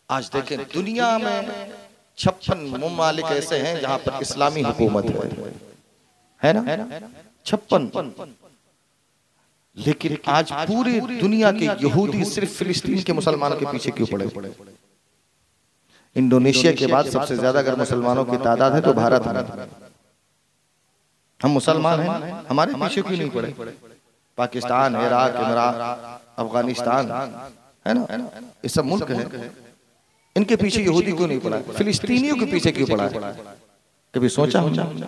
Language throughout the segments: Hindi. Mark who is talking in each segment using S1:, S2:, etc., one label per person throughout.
S1: आज देखें दुनिया में 56 ममालिक ऐसे हैं जहां पर इस्लामी हुकूमत है ना 56। लेकिन आज पूरी दुनिया के यहूदी सिर्फ फिलिस्तीन के मुसलमानों के पीछे क्यों पड़े? इंडोनेशिया के बाद सबसे ज्यादा अगर मुसलमानों की तादाद है तो भारत में। हम मुसलमान हैं, हमारे पीछे क्यों नहीं पड़े? पाकिस्तान, इराक, इमरान, अफगानिस्तान है ना, ये सब मुल्क हैं, इनके पीछे यहूदी क्यों नहीं पड़ा? फिलिस्तीनियों के पीछे क्यों पड़ा? कभी सोचा हमने?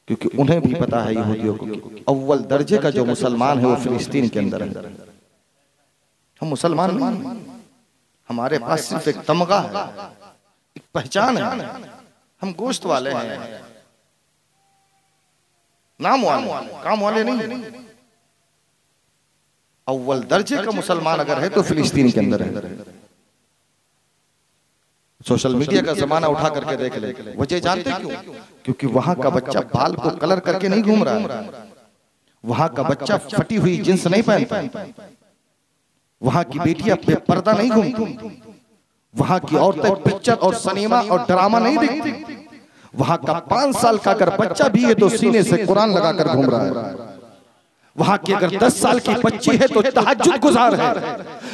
S1: क्योंकि उन्हें भी पता है यहूदियों को अव्वल दर्जे का जो मुसलमान है वो फिलिस्तीन के अंदर है। हम मुसलमान नहीं, हमारे पास सिर्फ एक तमगा है, एक पहचान है, हम गोश्त वाले हैं, नाम वाले, काम वाले नहीं। अव्वल दर्जे का मुसलमान अगर है तो फिलिस्तीन के अंदर है। सोशल मीडिया का जमाना उठा करके देख ले, वजह जानते क्यों? क्योंकि वहां का बच्चा बाल को कलर करके नहीं घूम रहा है, वहां का बच्चा फटी हुई जींस नहीं पहनता, वहां की बेटियां बेपर्दा नहीं घूमती, वहां की औरतें पिक्चर और सिनेमा और ड्रामा नहीं देखती। वहां का 5 साल का अगर बच्चा भी है तो सीने से कुरान लगाकर घूम रहा है। वहां की अगर 10 साल की बच्ची है तो तहज्जुद गुजार है।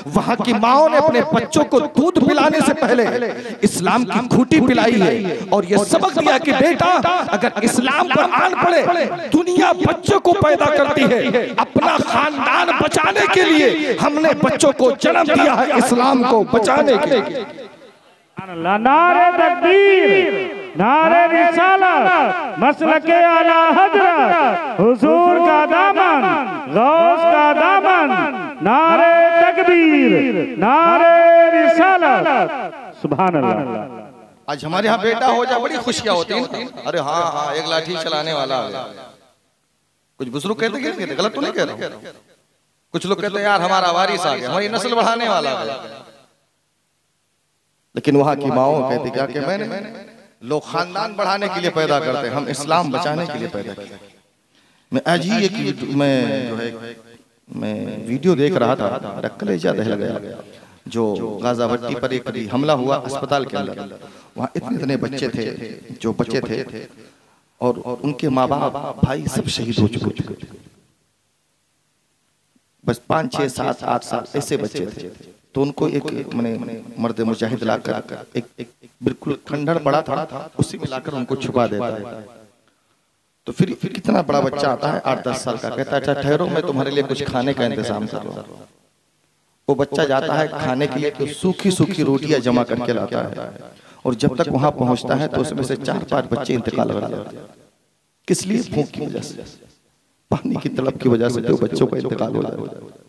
S1: वहां की माओ ने अपने बच्चों को दूध पिलाने से पहले इस्लाम की खूंटी पिलाई है और यह सबक दिया कि बेटा अगर इस्लाम पर आन पड़े, दुनिया बच्चों को पैदा करती है, अपना खानदान बचाने के लिए हमने बच्चों को जन्म दिया है, इस्लाम को बचाने के लिए।
S2: नारे तकबीर, नारे रिसालत, मसलके आला हजरत, हुजूर का दामन, गौस का दामन, नारे तकबीर, नारे रिसालत, सुभान अल्लाह।
S1: आज हमारे यहाँ बेटा हो जाए बड़ी खुशियां होती हैं। अरे हाँ हाँ, एक लाठी चलाने वाला है। कुछ बुजुर्ग कहते गलत तो नहीं कह रहा हूं। कुछ लोग कहते यार हमारा वारिस आ गया, हमारी नस्ल बढ़ाने वाला है। लेकिन वहां की माओ कहती क्या कि मैंने लोग खानदान बढ़ाने के लिए पैदा करते हैं, हम इस्लाम बचाने के लिए पैदा करते हैं। मैं आज ही एक मैं वीडियो देख रहा था, मेरा कलेजा दहल गया। जो गाजा भट्टी पर एक हमला हुआ अस्पताल के अंदर, वहाँ इतने बच्चे थे जो बच्चे थे और उनके माँ बाप भाई सब शहीद हो चुके। बस 5, 6, 7, 8 साल ऐसे बच्चे थे। तो उनको एक मैंने मर्द मुजाहिद लाकर एक बिल्कुल खंडर पड़ा था, उसी में लाकर उनको छुपा देता है। तो फिर कितना बड़ा बच्चा आता है 8-10 साल का, कहता है अच्छा ठहरो मैं तुम्हारे लिए कुछ खाने का इंतजाम कर रहा हूं। वो बच्चा जाता है खाने के लिए तो सूखी सूखी रोटियां जमा करके लाता है और जब तक वहां पहुंचता है तो उसमें से 4-5 बच्चे इंतकाल कर जाते हैं। किस लिए? भूख की वजह से, पानी की तड़प की वजह से तो बच्चों का इंतकाल हो जाता है।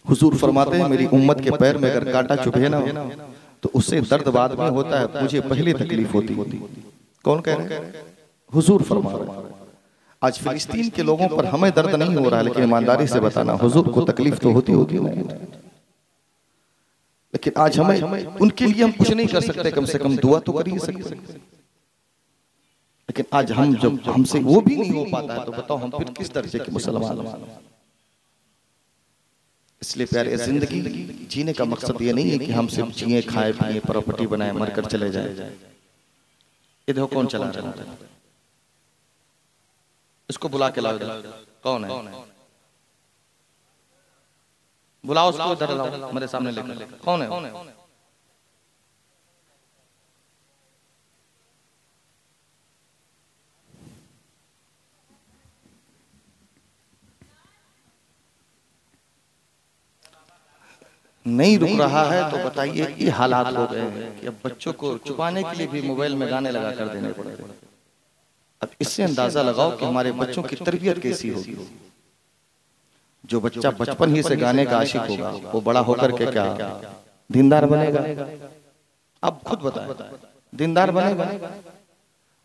S1: हुजूर फरमाते हैं मेरी उम्मत के पैर में अगर कांटा चुभे ना तो उससे दर्द बाद में होता है, मुझे पहली तकलीफ होती। कौन कह रहे हैं? हुजूर फरमा रहे हैं। आज फिलिस्तीन के लोगों पर हमें दर्द नहीं हो रहा, लेकिन ईमानदारी से बताना हुजूर को तकलीफ तो होती होगी। लेकिन आज हमें उनके लिए हम कुछ नहीं कर सकते, कम से कम दुआ तो कर ही सकते। लेकिन आज हम जब हमसे वो भी नहीं हो पाता है तो बताओ हम फिर किस दर्जे के मुसलमान हैं? इसलिए प्यारे जिंदगी जीने का मकसद ये नहीं है कि हम सिर्फ जिए, खाए पिए, प्रॉपर्टी बनाए, मरकर चले जाए। ये देखो कौन चला रहा है, इसको बुला के लाओ। कौन है? बुलाओ उसको, इधर लाओ मेरे सामने लेकर। कौन है? नहीं रुक रहा है तो बताइए ये हालात हो गए हैं कि अब बच्चों को छुपाने के लिए भी मोबाइल में गाने लगा कर देने पड़ते हैं। अब इससे अंदाजा लगाओ कि हमारे बच्चों की तरबियत कैसी होगी। जो बच्चा बचपन ही से गाने का आशिक होगा वो बड़ा होकर के क्या दीनदार बनेगा? अब खुद बताएं, दीनदार बनेगा?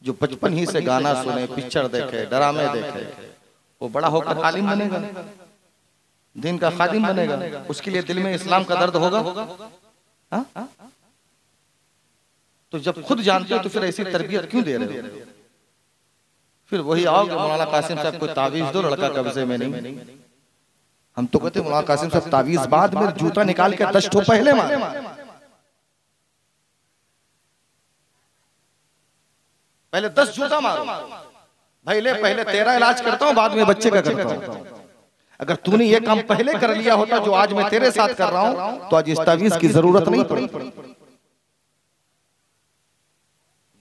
S1: जो बचपन ही से गाना सुने, पिक्चर देखे, ड्रामे देखे, वो बड़ा होकर आलिम बनेगा, दिन का खादिम बनेगा? उसके लिए दिल में इस्लाम का दर्द होगा? हा? तो जब खुद जानते हो तो फिर ऐसी तरबियत क्यों दे रहे हो? फिर वही आओगे मौलाना कासिम साहब को तावीज दो, लड़का कब्जे में नहीं। हम तो कहते मौलाना कासिम साहब तावीज बाद में जूता निकाल के 10 ठो पहले मारे। पहले 10 जूता मारो भाई, ले पहले तेरा इलाज करता हूं, बाद में बच्चे का करता हूं। अगर तूने ये काम पहले कर लिया होता जो आज मैं तेरे साथ कर रहा हूं, तो आज इस तावीज की जरूरत नहीं पड़ी।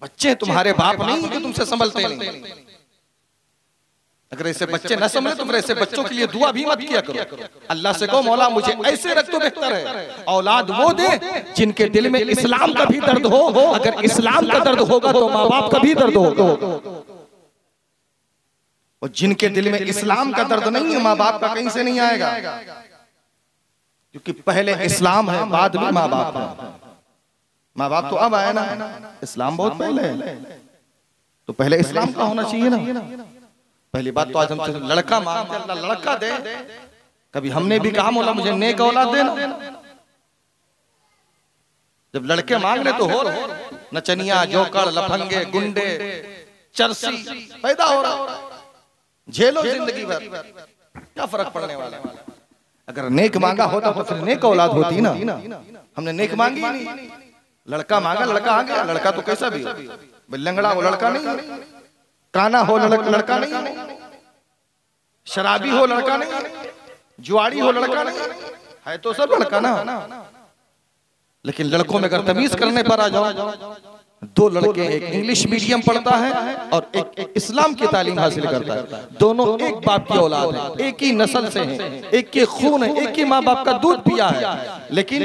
S1: बच्चे तुम्हारे बाप नहीं कि तुमसे संभलते नहीं। अगर ऐसे बच्चे न संभले तो फिर ऐसे बच्चों के लिए दुआ भी मत किया करो। अल्लाह से कहो मौला मुझे ऐसे रख तो बेहतर है। औलाद वो दे जिनके दिल में इस्लाम का भी दर्द हो। अगर इस्लाम का दर्द होगा तो माँ बाप का भी दर्द होगा, और जिनके दिल में इस्लाम का दर्द नहीं है माँ बाप का कहीं से नहीं आएगा। क्योंकि पहले इस्लाम है, बाद में माँ बाप है। माँ बाप तो अब आए ना, इस्लाम बहुत पहले है, तो पहले इस्लाम का होना चाहिए ना। पहली बात तो आज हम लड़का मांगते, अल्लाह लड़का दे। कभी हमने भी कहा मौला मुझे नेक औलाद देना। जब लड़के मांग रहे तो हो नचनिया, जोकर, लफंगे, गुंडे, चरसी पैदा हो रहा। झेलो जिंदगी भर, क्या फर्क पड़ने वाला। अगर नेक मांगा होता तो फिर नेक औलाद होती ना। हमने नेक मांगी नहीं, लड़का मांगा, लड़का आ गया। लड़का तो कैसा भी हो, लंगड़ा हो लड़का नहीं, काना हो लड़का नहीं, शराबी हो लड़का नहीं, जुआड़ी हो लड़का नहीं, है तो सब लड़का ना। लेकिन लड़कों में अगर तमीज करने पर आ जाओ, 2 लड़के, एक इंग्लिश मीडियम पढ़ता है और एक इस्लाम की तालीम हासिल करता है। दोनों एक बाप की औलाद है, एक ही नस्ल से हैं, एक के खून है, एक ही माँ बाप का दूध पिया है। लेकिन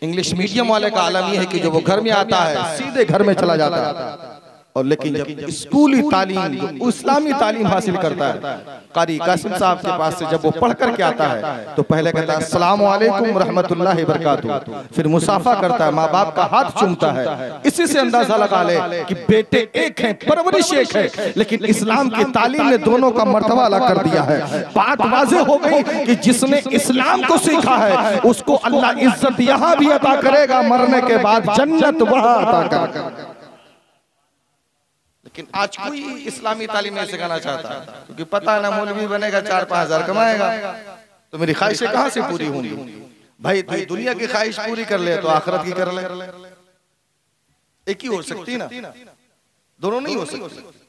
S1: इंग्लिश मीडियम वाले का आलम यह है कि जो वो घर में आता है सीधे घर में चला जाता है। और लेकिन जब स्कूली तालीम, इस्लामी तालीम हासिल करता है, कारी कासिम साहब के पास से जब वो पढ़ करके आता है तो पहले कहता है अस्सलामु अलैकुम रहमतुल्लाहि बरकातहू, फिर मुसाफा करता है, माँ बाप का हाथ चूमता है। इसी से अंदाजा लगा ले कि बेटे एक हैं, परवरिश एक है। लेकिन इस्लाम की तालीम ने दोनों का मर्तबा अलग कर दिया है। बात वाज़ेह हो गई कि जिसने इस्लाम को सीखा है उसको अल्लाह इज्जत यहाँ भी अता करेगा, मरने के बाद जन्नत वहाँ अता करेगा। लेकिन आज कोई इस्लामी तालीम नहीं सिखाना चाहता, क्योंकि पता है ना मौलवी बनेगा 4-5 हजार कमाएगा, तो मेरी ख्वाहिशें कहां से पूरी होंगी। भाई तू दुनिया की ख्वाहिश पूरी कर ले तो आखिरत की कर ले। एक ही हो सकती ना, दोनों नहीं हो सकती।